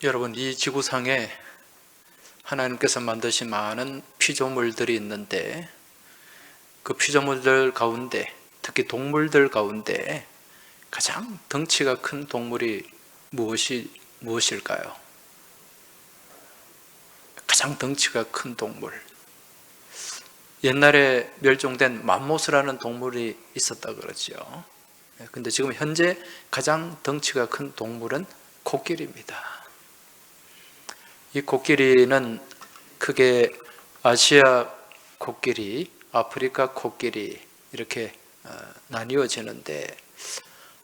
여러분, 이 지구상에 하나님께서 만드신 많은 피조물들이 있는데 그 피조물들 가운데, 특히 동물들 가운데 가장 덩치가 큰 동물이 무엇일까요? 가장 덩치가 큰 동물. 옛날에 멸종된 맘모스라는 동물이 있었다 그러죠. 근데 지금 현재 가장 덩치가 큰 동물은 코끼리입니다. 이 코끼리는 크게 아시아 코끼리, 아프리카 코끼리 이렇게 나뉘어지는데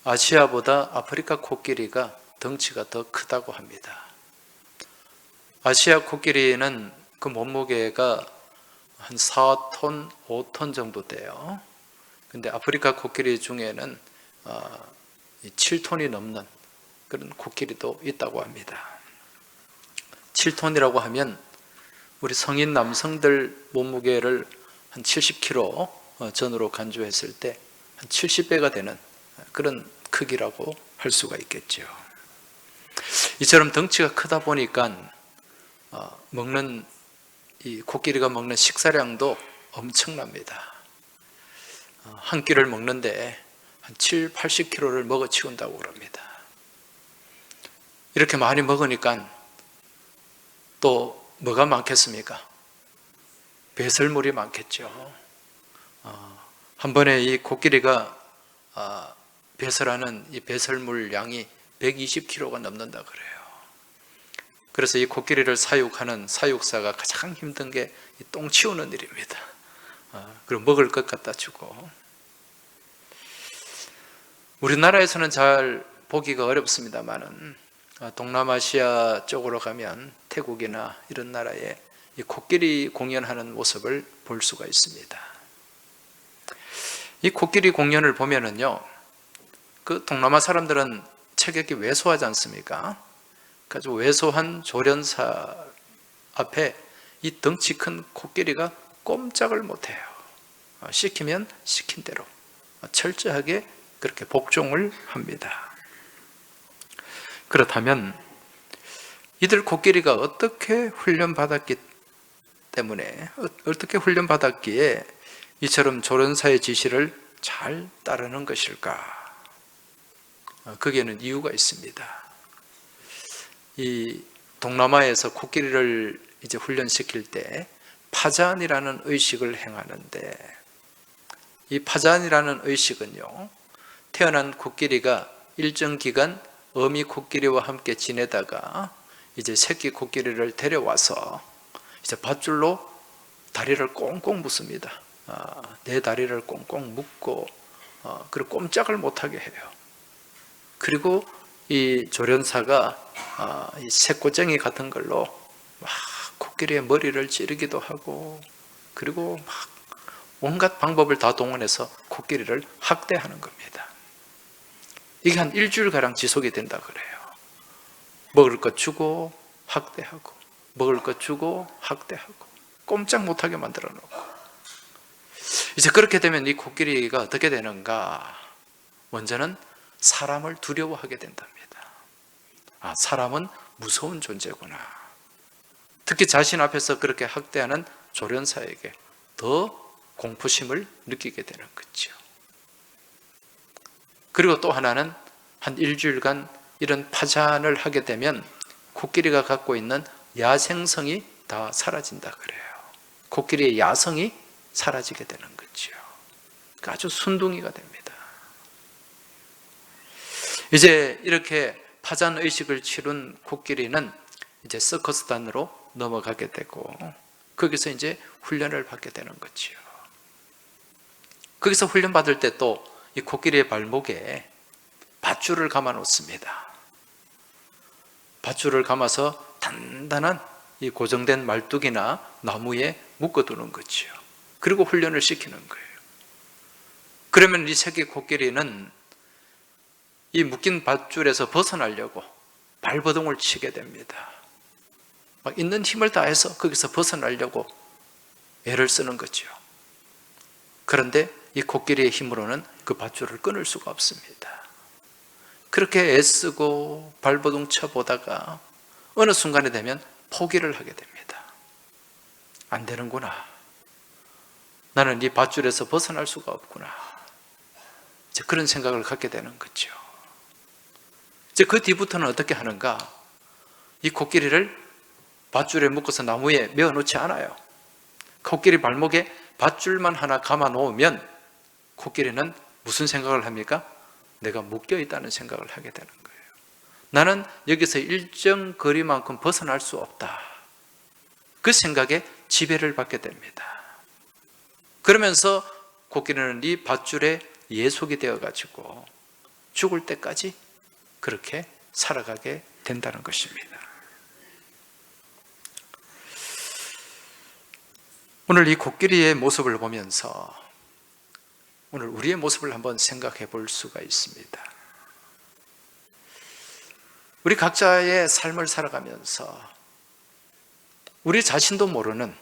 아시아보다 아프리카 코끼리가 덩치가 더 크다고 합니다. 아시아 코끼리는 그 몸무게가 한 4톤, 5톤 정도 돼요. 근데 아프리카 코끼리 중에는 7톤이 넘는 그런 코끼리도 있다고 합니다. 7톤이라고 하면 우리 성인 남성들 몸무게를 한 70kg 전후로 간주했을 때 한 70배가 되는 그런 크기라고 할 수가 있겠죠. 이처럼 덩치가 크다 보니까 이 코끼리가 먹는 식사량도 엄청납니다. 한 끼를 먹는데 한 7, 80kg를 먹어 치운다고 그럽니다. 이렇게 많이 먹으니까 또 뭐가 많겠습니까? 배설물이 많겠죠. 한 번에 이 코끼리가 배설하는 이 배설물 양이 120kg가 넘는다 그래요. 그래서 이 코끼리를 사육하는 사육사가 가장 힘든 게 똥 치우는 일입니다. 그리고 먹을 것 갖다 주고. 우리나라에서는 잘 보기가 어렵습니다만은 동남아시아 쪽으로 가면 태국이나 이런 나라에 이 코끼리 공연하는 모습을 볼 수가 있습니다. 이 코끼리 공연을 보면은요, 그 동남아 사람들은 체격이 왜소하지 않습니까? 그래서 왜소한 조련사 앞에 이 덩치 큰 코끼리가 꼼짝을 못해요. 시키면 시킨 대로 철저하게 그렇게 복종을 합니다. 그렇다면 이들 코끼리가 어떻게 훈련받았기에 이처럼 조련사의 지시를 잘 따르는 것일까? 거기에는 이유가 있습니다. 이 동남아에서 코끼리를 이제 훈련시킬 때 파잔이라는 의식을 행하는데, 이 파잔이라는 의식은요, 태어난 코끼리가 일정 기간 어미 코끼리와 함께 지내다가 이제 새끼 코끼리를 데려와서 이제 밧줄로 다리를 꽁꽁 묶습니다. 내 다리를 꽁꽁 묶고 그리고 꼼짝을 못하게 해요. 그리고 이 조련사가 이 새꼬쟁이 같은 걸로 막 코끼리의 머리를 찌르기도 하고, 그리고 막 온갖 방법을 다 동원해서 코끼리를 학대하는 겁니다. 이게 한 일주일가량 지속이 된다 그래요. 먹을 것 주고 학대하고, 먹을 것 주고 학대하고, 꼼짝 못하게 만들어 놓고. 이제 그렇게 되면 이 코끼리가 어떻게 되는가? 먼저는 사람을 두려워하게 된답니다. 사람은 무서운 존재구나. 특히 자신 앞에서 그렇게 학대하는 조련사에게 더 공포심을 느끼게 되는 거죠. 그리고 또 하나는 한 일주일간 이런 파잔을 하게 되면 코끼리가 갖고 있는 야생성이 다 사라진다 그래요. 코끼리의 야성이 사라지게 되는 거죠. 그러니까 아주 순둥이가 됩니다. 이제 이렇게 파잔 의식을 치룬 코끼리는 이제 서커스단으로 넘어가게 되고, 거기서 이제 훈련을 받게 되는 거죠. 거기서 훈련 받을 때 또 이 코끼리의 발목에 밧줄을 감아 놓습니다. 밧줄을 감아서 단단한 이 고정된 말뚝이나 나무에 묶어두는 거죠. 그리고 훈련을 시키는 거예요. 그러면 이 새끼 코끼리는 이 묶인 밧줄에서 벗어나려고 발버둥을 치게 됩니다. 막 있는 힘을 다해서 거기서 벗어나려고 애를 쓰는 거죠. 그런데 이 코끼리의 힘으로는 그 밧줄을 끊을 수가 없습니다. 그렇게 애쓰고 발버둥 쳐보다가 어느 순간이 되면 포기를 하게 됩니다. 안 되는구나. 나는 이 밧줄에서 벗어날 수가 없구나. 이제 그런 생각을 갖게 되는 거죠. 이제 그 뒤부터는 어떻게 하는가? 이 코끼리를 밧줄에 묶어서 나무에 메어 놓지 않아요. 코끼리 발목에 밧줄만 하나 감아 놓으면 코끼리는 무슨 생각을 합니까? 내가 묶여 있다는 생각을 하게 되는 거예요. 나는 여기서 일정 거리만큼 벗어날 수 없다. 그 생각에 지배를 받게 됩니다. 그러면서 코끼리는 이 밧줄에 예속이 되어가지고 죽을 때까지 그렇게 살아가게 된다는 것입니다. 오늘 이 코끼리의 모습을 보면서 오늘 우리의 모습을 한번 생각해 볼 수가 있습니다. 우리 각자의 삶을 살아가면서 우리 자신도 모르는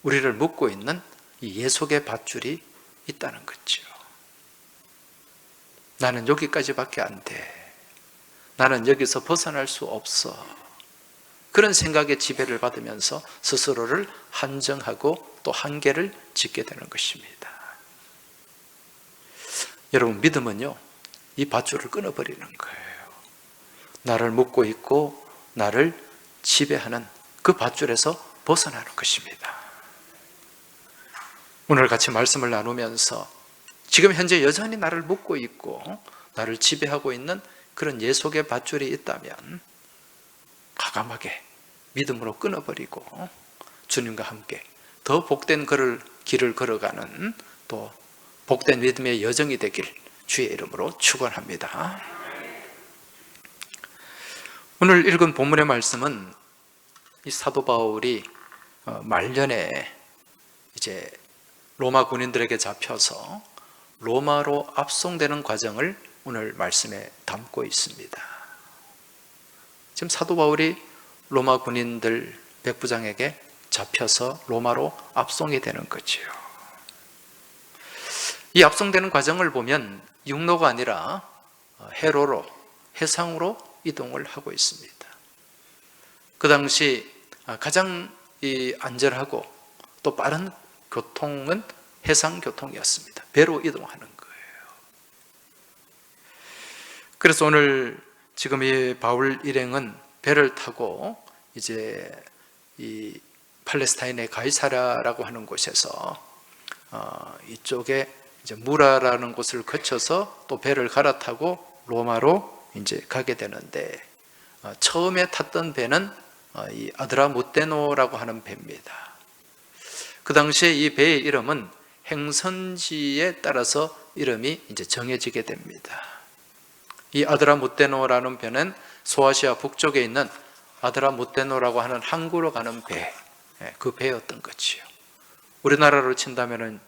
우리를 묶고 있는 이 예속의 밧줄이 있다는 거죠. 나는 여기까지밖에 안 돼. 나는 여기서 벗어날 수 없어. 그런 생각에 지배를 받으면서 스스로를 한정하고 또 한계를 짓게 되는 것입니다. 여러분, 믿음은요, 이 밧줄을 끊어버리는 거예요. 나를 묶고 있고 나를 지배하는 그 밧줄에서 벗어나는 것입니다. 오늘 같이 말씀을 나누면서 지금 현재 여전히 나를 묶고 있고 나를 지배하고 있는 그런 예속의 밧줄이 있다면 과감하게 믿음으로 끊어버리고 주님과 함께 더 복된 길을 걸어가는 또 복된 믿음의 여정이 되길 주의 이름으로 축원합니다. 오늘 읽은 본문의 말씀은 이 사도 바울이 말년에 이제 로마 군인들에게 잡혀서 로마로 압송되는 과정을 오늘 말씀에 담고 있습니다. 지금 사도 바울이 로마 군인들 백부장에게 잡혀서 로마로 압송이 되는 거지요. 이 압송되는 과정을 보면 육로가 아니라 해로로, 해상으로 이동을 하고 있습니다. 그 당시 가장 안전하고 또 빠른 교통은 해상교통이었습니다. 배로 이동하는 거예요. 그래서 오늘 지금 이 바울 일행은 배를 타고 이제 이 팔레스타인의 가이사랴라고 하는 곳에서 이쪽에 이제 무라라는 곳을 거쳐서 또 배를 갈아타고 로마로 이제 가게 되는데 처음에 탔던 배는 이 아드라무테노라고 하는 배입니다. 그 당시에 이 배의 이름은 행선지에 따라서 이름이 이제 정해지게 됩니다. 이 아드라무테노라는 배는 소아시아 북쪽에 있는 아드라무테노라고 하는 항구로 가는 배, 그 배였던 거지요. 우리나라로 친다면은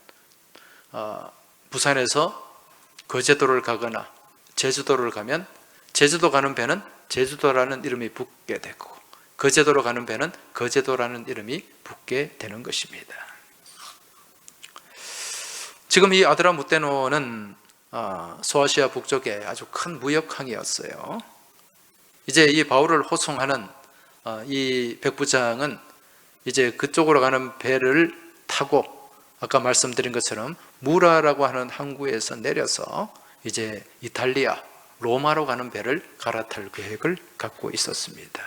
부산에서 거제도를 가거나 제주도를 가면 제주도 가는 배는 제주도라는 이름이 붙게 되고 거제도로 가는 배는 거제도라는 이름이 붙게 되는 것입니다. 지금 이 아드라무테노는 소아시아 북쪽에 아주 큰 무역항이었어요. 이제 이 바울을 호송하는 이 백부장은 이제 그쪽으로 가는 배를 타고 아까 말씀드린 것처럼 무라라고 하는 항구에서 내려서 이제 이탈리아 로마로 가는 배를 갈아탈 계획을 갖고 있었습니다.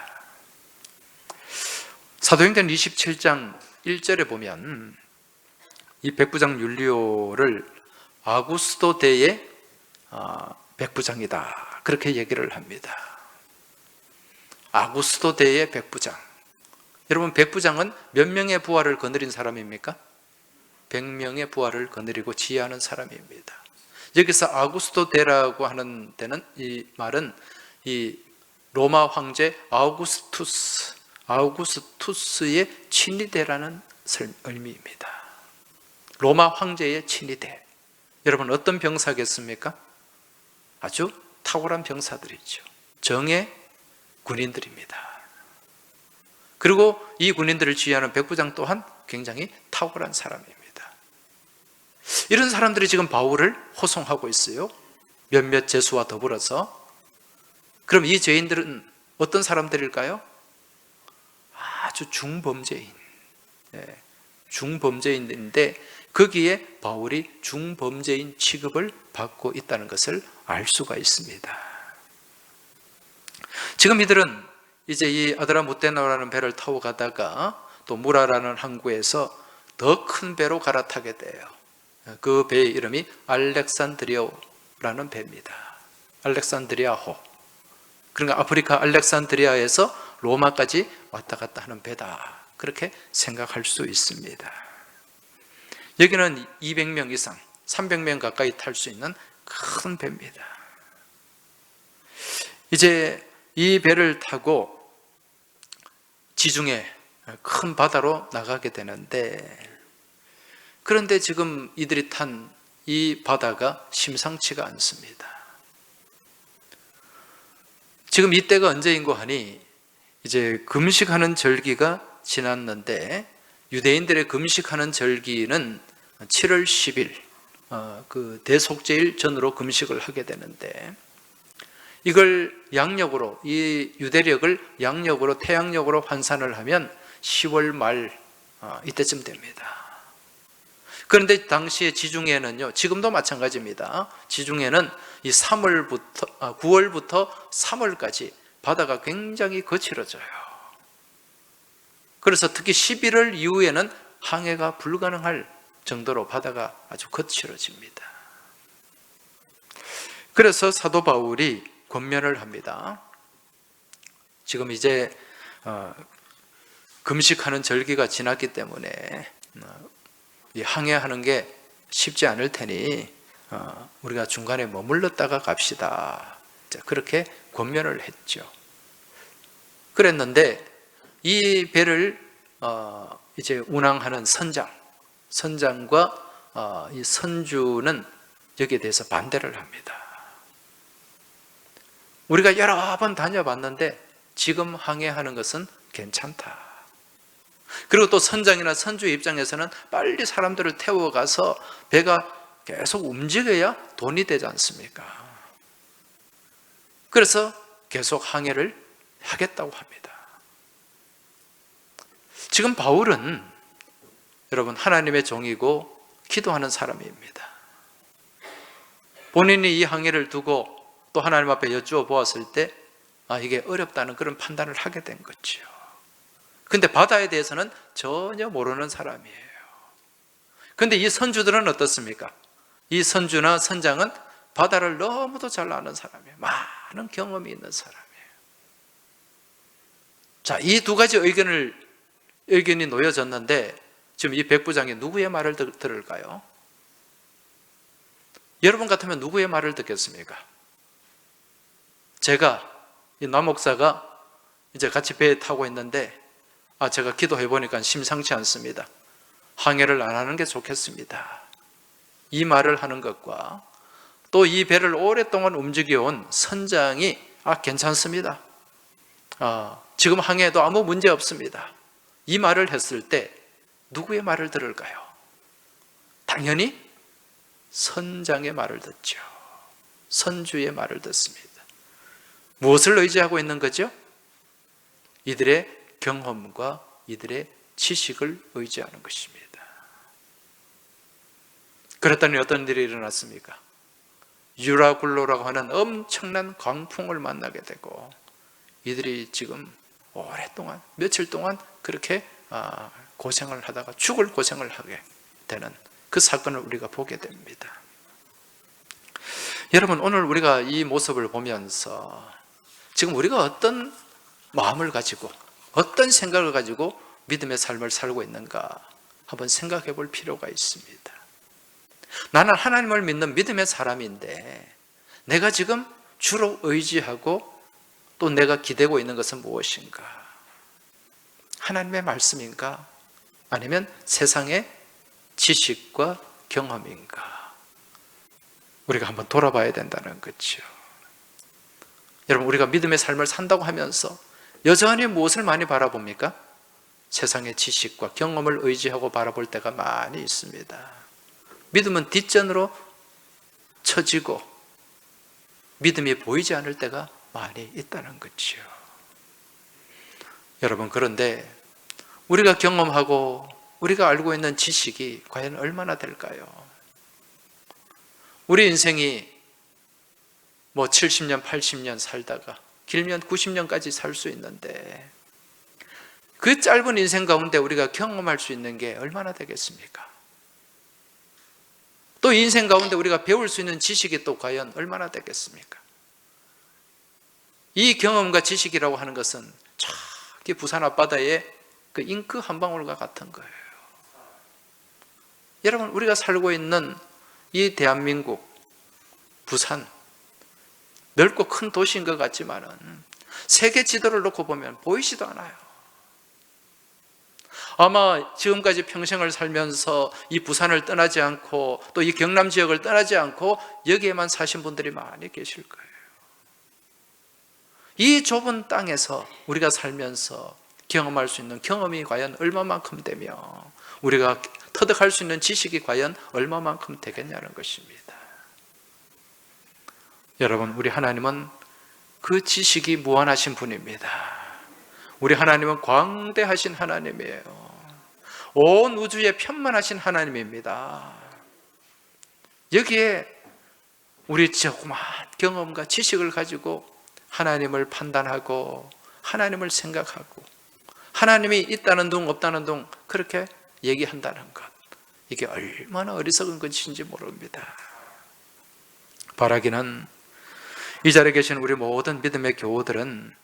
사도행전 27장 1절에 보면 이 백부장 율리오를 아구스도 대의 백부장이다, 그렇게 얘기를 합니다. 아구스도 대의 백부장. 여러분, 백부장은 몇 명의 부하를 거느린 사람입니까? 100명의 부하를 거느리고 지휘하는 사람입니다. 여기서 아구스도 대라고 하는 데는 이 말은 이 로마 황제 아우구스투스의 친위대라는 의미입니다. 로마 황제의 친위대. 여러분, 어떤 병사겠습니까? 아주 탁월한 병사들이죠. 정의 군인들입니다. 그리고 이 군인들을 지휘하는 백부장 또한 굉장히 탁월한 사람입니다. 이런 사람들이 지금 바울을 호송하고 있어요. 몇몇 죄수와 더불어서. 그럼 이 죄인들은 어떤 사람들일까요? 아주 중범죄인, 중범죄인인데 거기에 바울이 중범죄인 취급을 받고 있다는 것을 알 수가 있습니다. 지금 이들은 이제 이 아드라무테나라는 배를 타고 가다가 또 무라라는 항구에서 더 큰 배로 갈아타게 돼요. 그 배의 이름이 알렉산드리아라는 배입니다. 알렉산드리아호. 그러니까 아프리카 알렉산드리아에서 로마까지 왔다 갔다 하는 배다, 그렇게 생각할 수 있습니다. 여기는 200명 이상, 300명 가까이 탈 수 있는 큰 배입니다. 이제 이 배를 타고 지중해 큰 바다로 나가게 되는데, 그런데 지금 이들이 탄 이 바다가 심상치가 않습니다. 지금 이때가 언제인고 하니 이제 금식하는 절기가 지났는데, 유대인들의 금식하는 절기는 7월 10일 그 대속죄일 전으로 금식을 하게 되는데, 이걸 양력으로, 이 유대력을 양력으로, 태양력으로 환산을 하면 10월 말 이때쯤 됩니다. 그런데 당시에 지중해는요, 지금도 마찬가지입니다. 지중해는 이 9월부터 3월까지 바다가 굉장히 거칠어져요. 그래서 특히 11월 이후에는 항해가 불가능할 정도로 바다가 아주 거칠어집니다. 그래서 사도 바울이 권면을 합니다. 지금 이제 금식하는 절기가 지났기 때문에 이 항해하는 게 쉽지 않을 테니 우리가 중간에 머물렀다가 갑시다, 그렇게 권면을 했죠. 그랬는데 이 배를 이제 운항하는 선장과 이 선주는 여기에 대해서 반대를 합니다. 우리가 여러 번 다녀봤는데 지금 항해하는 것은 괜찮다. 그리고 또 선장이나 선주의 입장에서는 빨리 사람들을 태워가서 배가 계속 움직여야 돈이 되지 않습니까? 그래서 계속 항해를 하겠다고 합니다. 지금 바울은 여러분 하나님의 종이고 기도하는 사람입니다. 본인이 이 항해를 두고 또 하나님 앞에 여쭈어 보았을 때 이게 어렵다는 그런 판단을 하게 된 거죠. 근데 바다에 대해서는 전혀 모르는 사람이에요. 근데 이 선주들은 어떻습니까? 이 선주나 선장은 바다를 너무도 잘 아는 사람이에요. 많은 경험이 있는 사람이에요. 자, 이 두 가지 의견이 놓여졌는데 지금 이 백부장이 누구의 말을 들을까요? 여러분 같으면 누구의 말을 듣겠습니까? 제가 이 남목사가 이제 같이 배에 타고 있는데 제가 기도해 보니까 심상치 않습니다. 항해를 안 하는 게 좋겠습니다. 이 말을 하는 것과 또 이 배를 오랫동안 움직여온 선장이 괜찮습니다. 지금 항해도 아무 문제 없습니다. 이 말을 했을 때 누구의 말을 들을까요? 당연히 선장의 말을 듣죠. 선주의 말을 듣습니다. 무엇을 의지하고 있는 거죠? 이들의 경험과 이들의 지식을 의지하는 것입니다. 그랬더니 어떤 일이 일어났습니까? 유라굴로라고 하는 엄청난 광풍을 만나게 되고 이들이 지금 오랫동안, 며칠 동안 그렇게 고생을 하다가 죽을 고생을 하게 되는 그 사건을 우리가 보게 됩니다. 여러분, 오늘 우리가 이 모습을 보면서 지금 우리가 어떤 마음을 가지고 어떤 생각을 가지고 믿음의 삶을 살고 있는가 한번 생각해 볼 필요가 있습니다. 나는 하나님을 믿는 믿음의 사람인데 내가 지금 주로 의지하고 또 내가 기대고 있는 것은 무엇인가? 하나님의 말씀인가? 아니면 세상의 지식과 경험인가? 우리가 한번 돌아봐야 된다는 거죠. 여러분, 우리가 믿음의 삶을 산다고 하면서 여전히 무엇을 많이 바라봅니까? 세상의 지식과 경험을 의지하고 바라볼 때가 많이 있습니다. 믿음은 뒷전으로 처지고 믿음이 보이지 않을 때가 많이 있다는 거죠. 여러분, 그런데 우리가 경험하고 우리가 알고 있는 지식이 과연 얼마나 될까요? 우리 인생이 70년, 80년 살다가 길면 90년까지 살 수 있는데 그 짧은 인생 가운데 우리가 경험할 수 있는 게 얼마나 되겠습니까? 또 인생 가운데 우리가 배울 수 있는 지식이 또 과연 얼마나 되겠습니까? 이 경험과 지식이라고 하는 것은 저기 부산 앞바다에 그 잉크 한 방울과 같은 거예요. 여러분, 우리가 살고 있는 이 대한민국, 부산, 넓고 큰 도시인 것 같지만은 세계 지도를 놓고 보면 보이지도 않아요. 아마 지금까지 평생을 살면서 이 부산을 떠나지 않고 또 이 경남 지역을 떠나지 않고 여기에만 사신 분들이 많이 계실 거예요. 이 좁은 땅에서 우리가 살면서 경험할 수 있는 경험이 과연 얼마만큼 되며 우리가 터득할 수 있는 지식이 과연 얼마만큼 되겠냐는 것입니다. 여러분, 우리 하나님은 그 지식이 무한하신 분입니다. 우리 하나님은 광대하신 하나님이에요. 온 우주에 편만하신 하나님입니다. 여기에 우리 조그만 경험과 지식을 가지고 하나님을 판단하고 하나님을 생각하고 하나님이 있다는 둥 없다는 둥 그렇게 얘기한다는 것, 이게 얼마나 어리석은 것인지 모릅니다. 바라기는 이 자리에 계신 우리 모든 믿음의 교우들은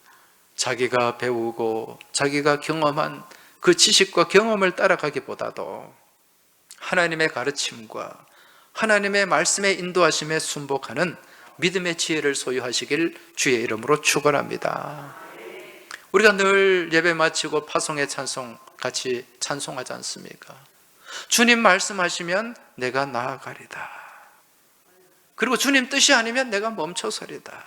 자기가 배우고 자기가 경험한 그 지식과 경험을 따라가기보다도 하나님의 가르침과 하나님의 말씀의 인도하심에 순복하는 믿음의 지혜를 소유하시길 주의 이름으로 축원합니다. 우리가 늘 예배 마치고 파송의 찬송 같이 찬송하지 않습니까? 주님 말씀하시면 내가 나아가리다. 그리고 주님 뜻이 아니면 내가 멈춰서리다.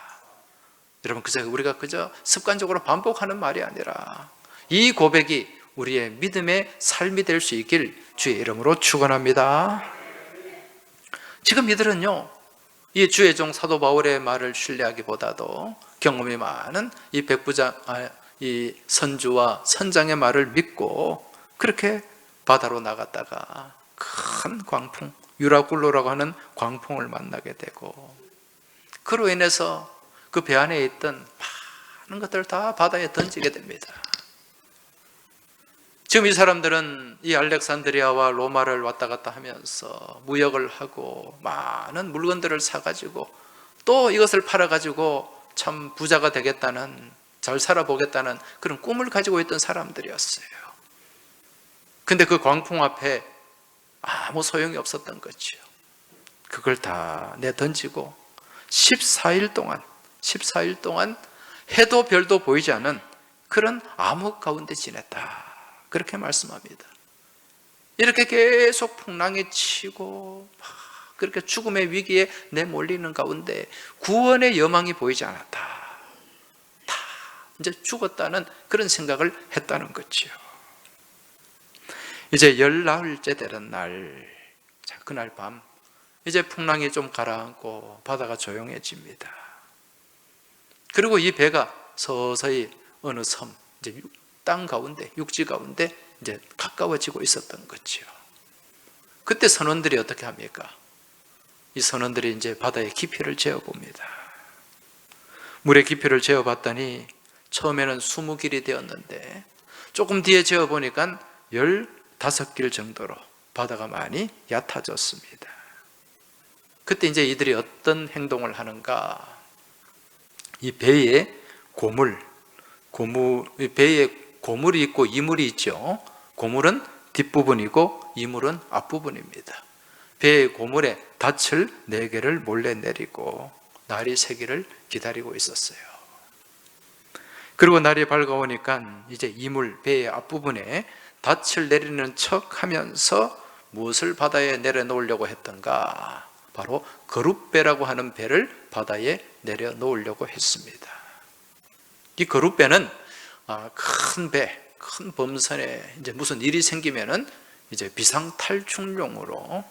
여러분, 우리가 그저 습관적으로 반복하는 말이 아니라 이 고백이 우리의 믿음의 삶이 될 수 있길 주의 이름으로 축원합니다. 지금 이들은요, 이 주의 종 사도 바울의 말을 신뢰하기보다도 경험이 많은 이 선주와 선장의 말을 믿고 그렇게 바다로 나갔다가 큰 광풍, 유라굴로라고 하는 광풍을 만나게 되고 그로 인해서 그 배 안에 있던 많은 것들을 다 바다에 던지게 됩니다. 지금 이 사람들은 이 알렉산드리아와 로마를 왔다 갔다 하면서 무역을 하고 많은 물건들을 사가지고 또 이것을 팔아가지고 참 부자가 되겠다는, 잘 살아보겠다는 그런 꿈을 가지고 있던 사람들이었어요. 근데 그 광풍 앞에 아무 소용이 없었던 거죠. 그걸 다 내던지고 14일 동안 해도 별도 보이지 않은 그런 암흑 가운데 지냈다, 그렇게 말씀합니다. 이렇게 계속 풍랑이 치고 그렇게 죽음의 위기에 내몰리는 가운데 구원의 여망이 보이지 않았다. 다 이제 죽었다는 그런 생각을 했다는 거죠. 이제 10나흘째 되는 날, 그날 밤 이제 풍랑이 좀 가라앉고 바다가 조용해집니다. 그리고 이 배가 서서히 어느 섬, 이제 땅 가운데, 육지 가운데 이제 가까워지고 있었던 거죠. 그때 선원들이 어떻게 합니까? 이 선원들이 이제 바다의 깊이를 재어봅니다. 물의 깊이를 재어봤더니 처음에는 20길이 되었는데 조금 뒤에 재어보니까 15길 정도로 바다가 많이 얕아졌습니다. 그때 이제 이들이 어떤 행동을 하는가? 이 배에 배에 고물이 있고 이물이 있죠. 고물은 뒷부분이고 이물은 앞부분입니다. 배의 고물에 닻을 4개를 몰래 내리고 날이 새기를 기다리고 있었어요. 그리고 날이 밝아오니까 이제 이물, 배의 앞부분에 닻을 내리는 척 하면서 무엇을 바다에 내려놓으려고 했던가? 바로 거룻배라고 하는 배를 바다에 내려놓으려고 했습니다. 이 거룻배는 큰 배, 큰 범선에 이제 무슨 일이 생기면은 이제 비상탈출용으로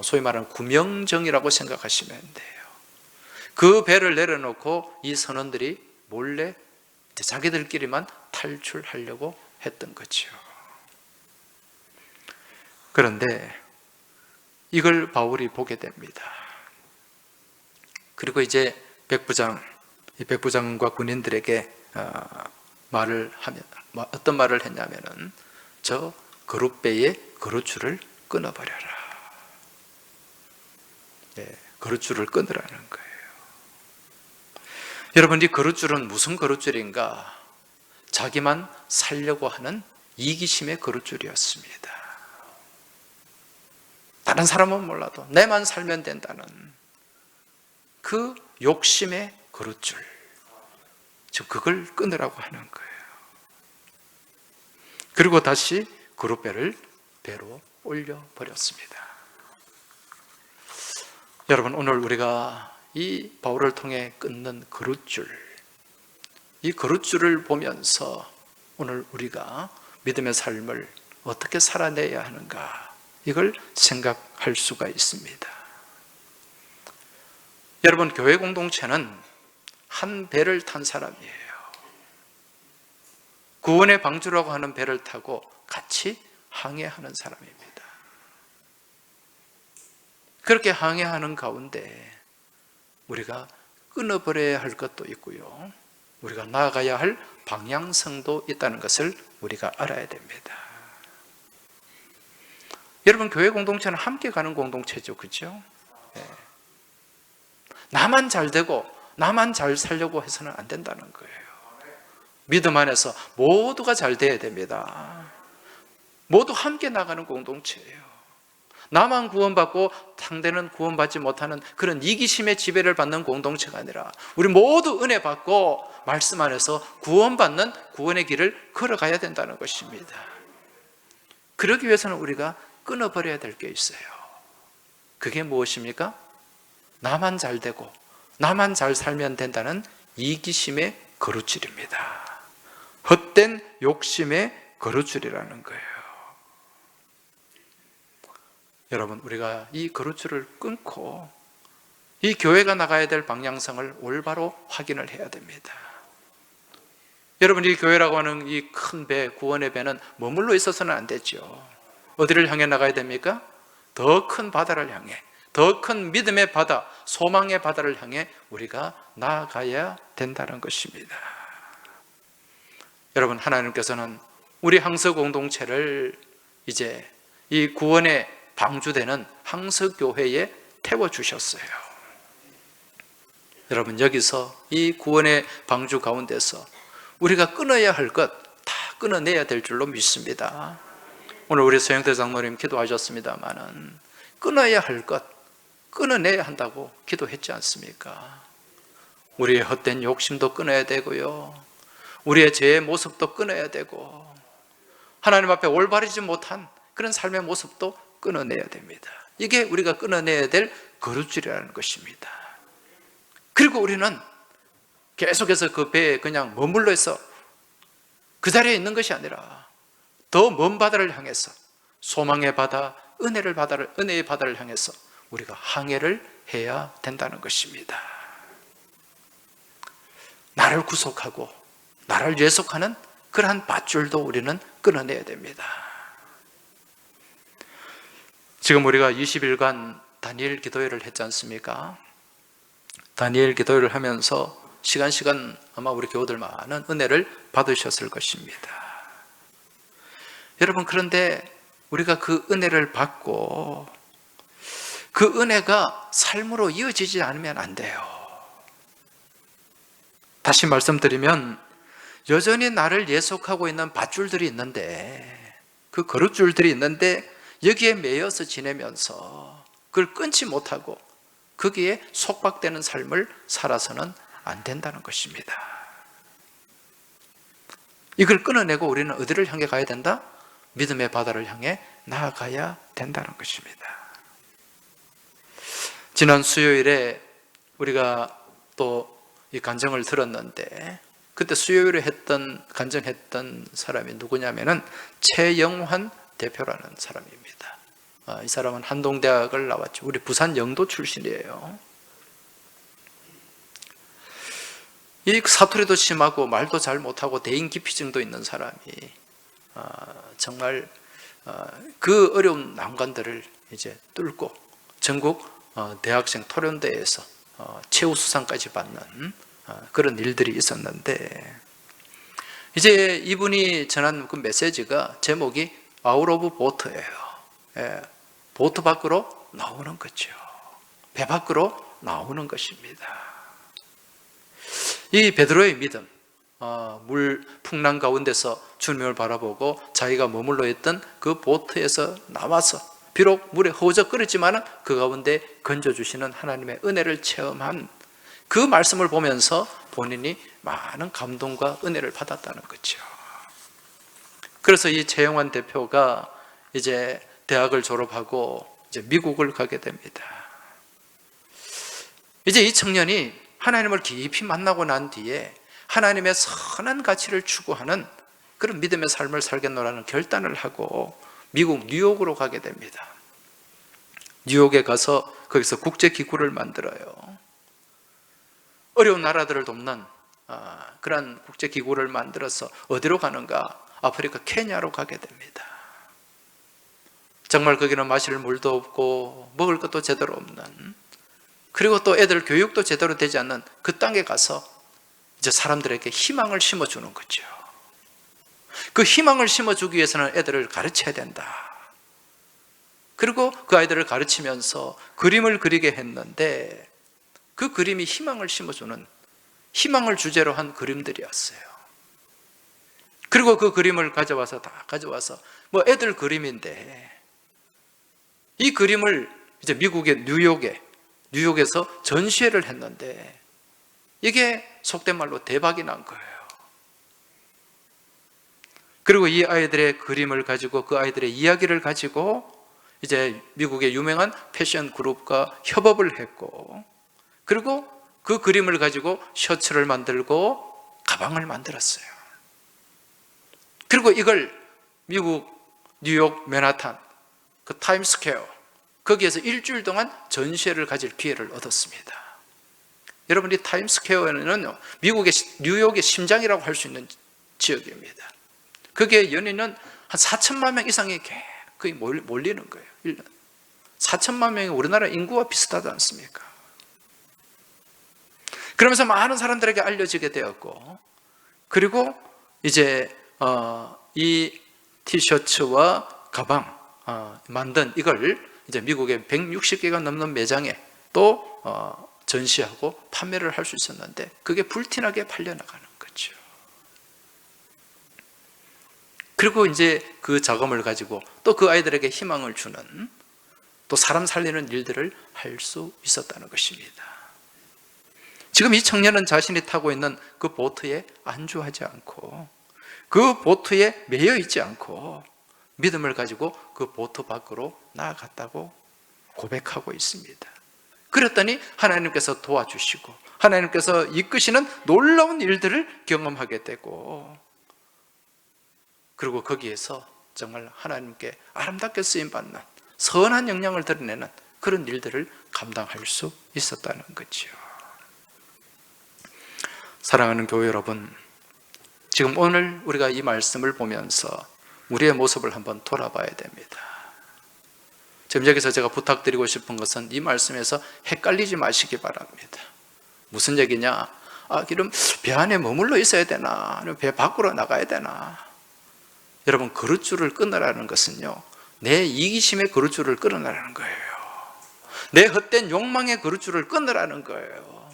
소위 말하는 구명정이라고 생각하시면 돼요. 그 배를 내려놓고 이 선원들이 몰래 자기들끼리만 탈출하려고 했던 거죠. 그런데 이걸 바울이 보게 됩니다. 그리고 이제 이 백부장과 군인들에게 말을 하면 어떤 말을 했냐면은 저 거룻배의 거룻줄을 끊어버려라. 거룻줄을 끊으라는 거예요. 여러분, 이 거룻줄은 무슨 거룻줄인가? 자기만 살려고 하는 이기심의 거룻줄이었습니다. 다른 사람은 몰라도 내만 살면 된다는 그 욕심의 거룻줄, 즉 그걸 끊으라고 하는 거예요. 그리고 다시 거룻배를 배로 올려버렸습니다. 여러분, 오늘 우리가 이 바울을 통해 끊는 거룻줄, 이 거룻줄을 보면서 오늘 우리가 믿음의 삶을 어떻게 살아내야 하는가, 이걸 생각할 수가 있습니다. 여러분, 교회 공동체는 한 배를 탄 사람이에요. 구원의 방주라고 하는 배를 타고 같이 항해하는 사람입니다. 그렇게 항해하는 가운데 우리가 끊어버려야 할 것도 있고요, 우리가 나아가야 할 방향성도 있다는 것을 우리가 알아야 됩니다. 여러분, 교회 공동체는 함께 가는 공동체죠, 그렇죠? 나만 잘 되고 나만 잘 살려고 해서는 안 된다는 거예요. 믿음 안에서 모두가 잘 돼야 됩니다. 모두 함께 나가는 공동체예요. 나만 구원받고 상대는 구원받지 못하는 그런 이기심의 지배를 받는 공동체가 아니라 우리 모두 은혜 받고 말씀 안에서 구원받는 구원의 길을 걸어가야 된다는 것입니다. 그러기 위해서는 우리가 끊어버려야 될 게 있어요. 그게 무엇입니까? 나만 잘 되고 나만 잘 살면 된다는 이기심의 거룻줄입니다. 헛된 욕심의 거룻줄이라는 거예요. 여러분, 우리가 이 거룻줄을 끊고 이 교회가 나가야 될 방향성을 올바로 확인을 해야 됩니다. 여러분, 이 교회라고 하는 이 큰 배, 구원의 배는 머물러 있어서는 안 되죠. 어디를 향해 나가야 됩니까? 더 큰 바다를 향해, 더 큰 믿음의 바다, 소망의 바다를 향해 우리가 나아가야 된다는 것입니다. 여러분, 하나님께서는 우리 항서 공동체를 이제 이 구원의 방주되는 항서교회에 태워주셨어요. 여러분, 여기서 이 구원의 방주 가운데서 우리가 끊어야 할 것 다 끊어내야 될 줄로 믿습니다. 오늘 우리 서영태 장로님 기도하셨습니다마는 끊어야 할 것 끊어내야 한다고 기도했지 않습니까? 우리의 헛된 욕심도 끊어야 되고요, 우리의 죄의 모습도 끊어야 되고, 하나님 앞에 올바르지 못한 그런 삶의 모습도 끊어내야 됩니다. 이게 우리가 끊어내야 될 거룻줄이라는 것입니다. 그리고 우리는 계속해서 그 배에 그냥 머물러 있어 그 자리에 있는 것이 아니라 더 먼 바다를 향해서, 소망의 바다, 은혜의 바다를 향해서 우리가 항해를 해야 된다는 것입니다. 나를 구속하고 나를 예속하는 그러한 밧줄도 우리는 끊어내야 됩니다. 지금 우리가 20일간 다니엘 기도회를 했지 않습니까? 다니엘 기도회를 하면서 시간 아마 우리 교우들 많은 은혜를 받으셨을 것입니다. 여러분, 그런데 우리가 그 은혜를 받고 그 은혜가 삶으로 이어지지 않으면 안 돼요. 다시 말씀드리면 여전히 나를 예속하고 있는 밧줄들이 있는데, 그 거룻줄들이 있는데 여기에 매여서 지내면서 그걸 끊지 못하고 거기에 속박되는 삶을 살아서는 안 된다는 것입니다. 이걸 끊어내고 우리는 어디를 향해 가야 된다? 믿음의 바다를 향해 나아가야 된다는 것입니다. 지난 수요일에 우리가 또 이 간증을 들었는데, 그때 수요일에 간증했던 사람이 누구냐면은 최영환 대표라는 사람입니다. 이 사람은 한동대학을 나왔죠. 우리 부산 영도 출신이에요. 이 사투리도 심하고 말도 잘 못하고 대인기피증도 있는 사람이 정말 그 어려운 난관들을 이제 뚫고 전국 대학생 토론대회에서 최우수상까지 받는 그런 일들이 있었는데, 이제 이분이 전한 그 메시지가 제목이 아웃 오브 보트예요. 보트 밖으로 나오는 거죠. 배 밖으로 나오는 것입니다. 이 베드로의 믿음, 물 풍랑 가운데서 주님을 바라보고 자기가 머물러 있던 그 보트에서 나와서 비록 물에 허우적거렸지만 그 가운데 건져주시는 하나님의 은혜를 체험한 그 말씀을 보면서 본인이 많은 감동과 은혜를 받았다는 거죠. 그래서 이 최영환 대표가 이제 대학을 졸업하고 이제 미국을 가게 됩니다. 이제 이 청년이 하나님을 깊이 만나고 난 뒤에 하나님의 선한 가치를 추구하는 그런 믿음의 삶을 살겠노라는 결단을 하고 미국 뉴욕으로 가게 됩니다. 뉴욕에 가서 거기서 국제기구를 만들어요. 어려운 나라들을 돕는 그런 국제기구를 만들어서 어디로 가는가? 아프리카 케냐로 가게 됩니다. 정말 거기는 마실 물도 없고 먹을 것도 제대로 없는, 그리고 또 애들 교육도 제대로 되지 않는 그 땅에 가서 이제 사람들에게 희망을 심어주는 거죠. 그 희망을 심어주기 위해서는 애들을 가르쳐야 된다. 그리고 그 아이들을 가르치면서 그림을 그리게 했는데 그 그림이 희망을 심어주는, 희망을 주제로 한 그림들이었어요. 그리고 그 그림을 가져와서 뭐 애들 그림인데 이 그림을 이제 미국의 뉴욕에서 전시회를 했는데 이게 속된 말로 대박이 난 거예요. 그리고 이 아이들의 그림을 가지고 그 아이들의 이야기를 가지고 이제 미국의 유명한 패션 그룹과 협업을 했고, 그리고 그 그림을 가지고 셔츠를 만들고 가방을 만들었어요. 그리고 이걸 미국 뉴욕 맨하탄 그 타임스퀘어 거기에서 일주일 동안 전시회를 가질 기회를 얻었습니다. 여러분, 이 타임스퀘어는 미국의 뉴욕의 심장이라고 할 수 있는 지역입니다. 거기에 연인은 한 4천만 명 이상이 거의 몰리는 거예요. 1년. 4천만 명이 우리나라 인구와 비슷하지 않습니까? 그러면서 많은 사람들에게 알려지게 되었고, 그리고 이제 이 티셔츠와 가방 만든 이걸 이제 미국의 160개가 넘는 매장에 또 전시하고 판매를 할 수 있었는데 그게 불티나게 팔려나가는 거죠. 그리고 이제 그 자금을 가지고 또 그 아이들에게 희망을 주는, 또 사람 살리는 일들을 할 수 있었다는 것입니다. 지금 이 청년은 자신이 타고 있는 그 보트에 안주하지 않고 그 보트에 매여 있지 않고 믿음을 가지고 그 보트 밖으로 나아갔다고 고백하고 있습니다. 그랬더니 하나님께서 도와주시고 하나님께서 이끄시는 놀라운 일들을 경험하게 되고, 그리고 거기에서 정말 하나님께 아름답게 쓰임받는 선한 영향을 드러내는 그런 일들을 감당할 수 있었다는 거죠. 사랑하는 교회 여러분, 지금 오늘 우리가 이 말씀을 보면서 우리의 모습을 한번 돌아봐야 됩니다. 지금 여기서 제가 부탁드리고 싶은 것은 이 말씀에서 헷갈리지 마시기 바랍니다. 무슨 얘기냐? 그럼 배 안에 머물러 있어야 되나? 아니면 배 밖으로 나가야 되나? 여러분, 그릇줄을 끊으라는 것은요, 내 이기심의 그릇줄을 끊으라는 거예요. 내 헛된 욕망의 그릇줄을 끊으라는 거예요.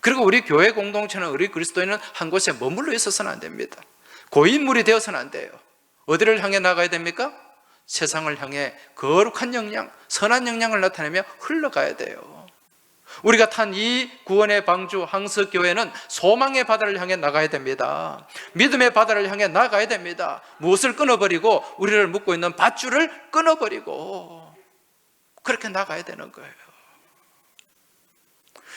그리고 우리 교회 공동체는, 우리 그리스도인은 한 곳에 머물러 있어서는 안 됩니다. 고인물이 되어서는 안 돼요. 어디를 향해 나가야 됩니까? 세상을 향해 거룩한 영향, 선한 영향을 나타내며 흘러가야 돼요. 우리가 탄 이 구원의 방주 항석교회는 소망의 바다를 향해 나가야 됩니다. 믿음의 바다를 향해 나가야 됩니다. 무엇을 끊어버리고? 우리를 묶고 있는 밧줄을 끊어버리고 그렇게 나가야 되는 거예요.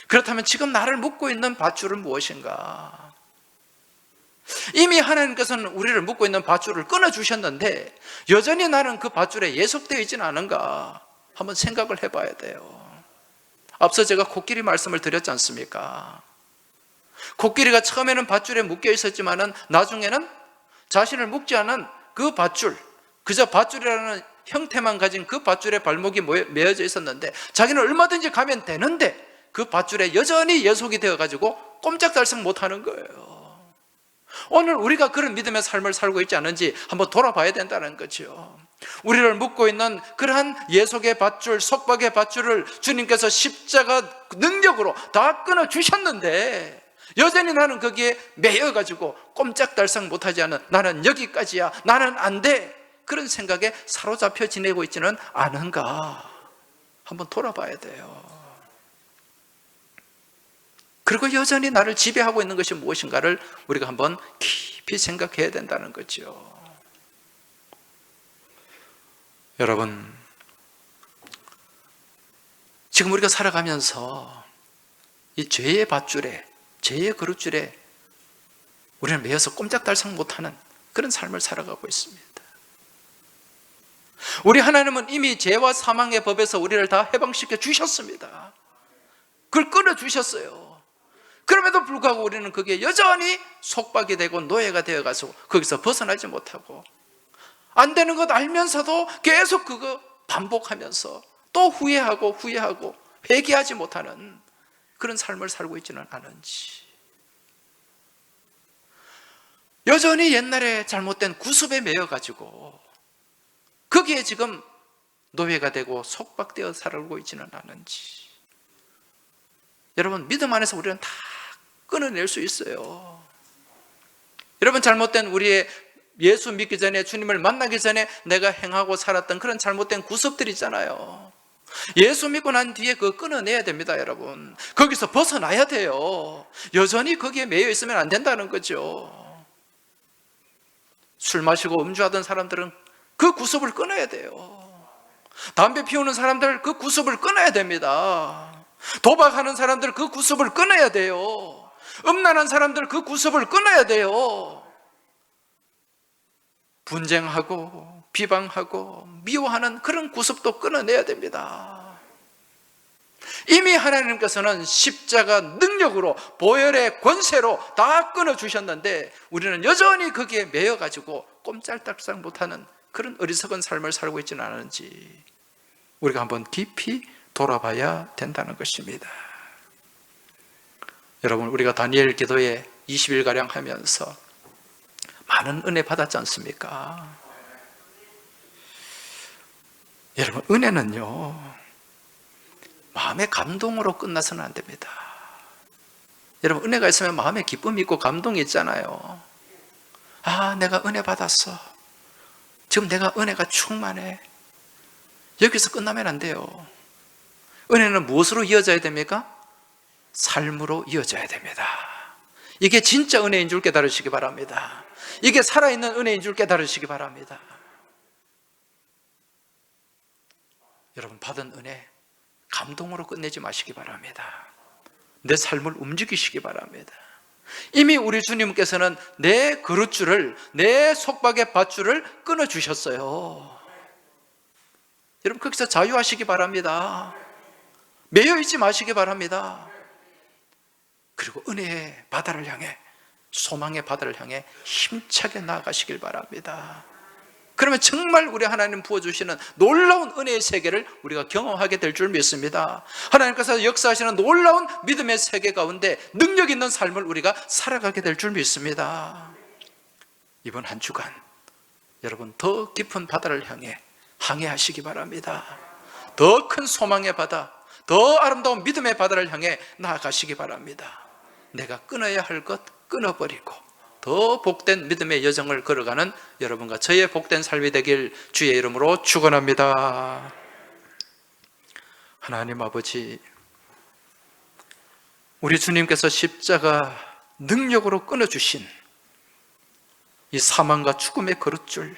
그렇다면 지금 나를 묶고 있는 밧줄은 무엇인가? 이미 하나님께서는 우리를 묶고 있는 밧줄을 끊어주셨는데 여전히 나는 그 밧줄에 예속되어 있지는 않은가? 한번 생각을 해봐야 돼요. 앞서 제가 코끼리 말씀을 드렸지 않습니까? 코끼리가 처음에는 밧줄에 묶여 있었지만은 나중에는 자신을 묶지 않은 그 밧줄, 그저 밧줄이라는 형태만 가진 그 밧줄에 발목이 매어져 있었는데 자기는 얼마든지 가면 되는데 그 밧줄에 여전히 예속이 되어가지고 꼼짝달싹 못하는 거예요. 오늘 우리가 그런 믿음의 삶을 살고 있지 않은지 한번 돌아봐야 된다는 거죠. 우리를 묶고 있는 그러한 예속의 밧줄, 속박의 밧줄을 주님께서 십자가 능력으로 다 끊어주셨는데 여전히 나는 거기에 매여가지고 꼼짝달싹 못하지 않은, 나는 여기까지야, 나는 안 돼, 그런 생각에 사로잡혀 지내고 있지는 않은가 한번 돌아봐야 돼요. 그리고 여전히 나를 지배하고 있는 것이 무엇인가를 우리가 한번 깊이 생각해야 된다는 거죠. 여러분, 지금 우리가 살아가면서 이 죄의 밧줄에, 죄의 그릇줄에 우리는 매여서 꼼짝달싹 못하는 그런 삶을 살아가고 있습니다. 우리 하나님은 이미 죄와 사망의 법에서 우리를 다 해방시켜 주셨습니다. 그걸 끊어주셨어요. 그럼에도 불구하고 우리는 거기에 여전히 속박이 되고 노예가 되어가서 거기서 벗어나지 못하고, 안 되는 것 알면서도 계속 그거 반복하면서 또 후회하고 회개하지 못하는 그런 삶을 살고 있지는 않은지, 여전히 옛날에 잘못된 구습에 매여가지고 거기에 지금 노예가 되고 속박되어 살고 있지는 않은지, 여러분, 믿음 안에서 우리는 다 끊어낼 수 있어요. 여러분, 잘못된 우리의 예수 믿기 전에, 주님을 만나기 전에 내가 행하고 살았던 그런 잘못된 구습들 있잖아요. 예수 믿고 난 뒤에 그거 끊어내야 됩니다. 여러분, 거기서 벗어나야 돼요. 여전히 거기에 매여 있으면 안 된다는 거죠. 술 마시고 음주하던 사람들은 그 구습을 끊어야 돼요. 담배 피우는 사람들 그 구습을 끊어야 됩니다. 도박하는 사람들 그 구습을 끊어야 돼요. 음란한 사람들 그 구습을 끊어야 돼요. 분쟁하고 비방하고 미워하는 그런 구습도 끊어내야 됩니다. 이미 하나님께서는 십자가 능력으로, 보혈의 권세로 다 끊어주셨는데 우리는 여전히 거기에 매여가지고 꼼짝달싹 못하는 그런 어리석은 삶을 살고 있지는 않은지 우리가 한번 깊이 돌아봐야 된다는 것입니다. 여러분, 우리가 다니엘 기도에 20일가량 하면서 많은 은혜 받았지 않습니까? 여러분, 은혜는요, 마음의 감동으로 끝나서는 안 됩니다. 여러분, 은혜가 있으면 마음에 기쁨이 있고 감동이 있잖아요. 아, 내가 은혜 받았어. 지금 내가 은혜가 충만해. 여기서 끝나면 안 돼요. 은혜는 무엇으로 이어져야 됩니까? 삶으로 이어져야 됩니다. 이게 진짜 은혜인 줄 깨달으시기 바랍니다. 이게 살아있는 은혜인 줄 깨달으시기 바랍니다. 여러분, 받은 은혜 감동으로 끝내지 마시기 바랍니다. 내 삶을 움직이시기 바랍니다. 이미 우리 주님께서는 내 그릇줄을, 내 속박의 밧줄을 끊어주셨어요. 여러분, 거기서 자유하시기 바랍니다. 매여있지 마시기 바랍니다. 그리고 은혜의 바다를 향해, 소망의 바다를 향해 힘차게 나아가시길 바랍니다. 그러면 정말 우리 하나님 부어주시는 놀라운 은혜의 세계를 우리가 경험하게 될 줄 믿습니다. 하나님께서 역사하시는 놀라운 믿음의 세계 가운데 능력 있는 삶을 우리가 살아가게 될 줄 믿습니다. 이번 한 주간 여러분, 더 깊은 바다를 향해 항해하시기 바랍니다. 더 큰 소망의 바다, 더 아름다운 믿음의 바다를 향해 나아가시기 바랍니다. 내가 끊어야 할 것 끊어버리고 더 복된 믿음의 여정을 걸어가는 여러분과 저의 복된 삶이 되길 주의 이름으로 축원합니다. 하나님 아버지, 우리 주님께서 십자가 능력으로 끊어주신 이 사망과 죽음의 거룻줄,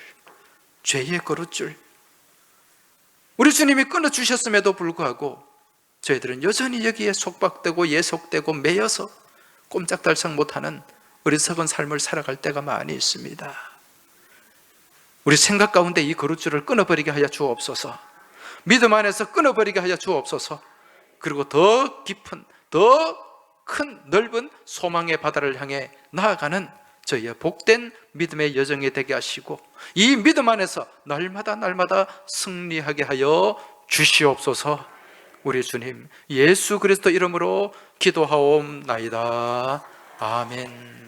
죄의 거룻줄, 우리 주님이 끊어주셨음에도 불구하고 저희들은 여전히 여기에 속박되고 예속되고 매여서 꼼짝달싹 못하는 어리석은 삶을 살아갈 때가 많이 있습니다. 우리 생각 가운데 이 거룻줄을 끊어버리게 하여 주옵소서. 믿음 안에서 끊어버리게 하여 주옵소서. 그리고 더 깊은, 더 큰 넓은 소망의 바다를 향해 나아가는 저희의 복된 믿음의 여정이 되게 하시고 이 믿음 안에서 날마다 승리하게 하여 주시옵소서. 우리 주님 예수 그리스도 이름으로 기도하옵나이다. 아멘.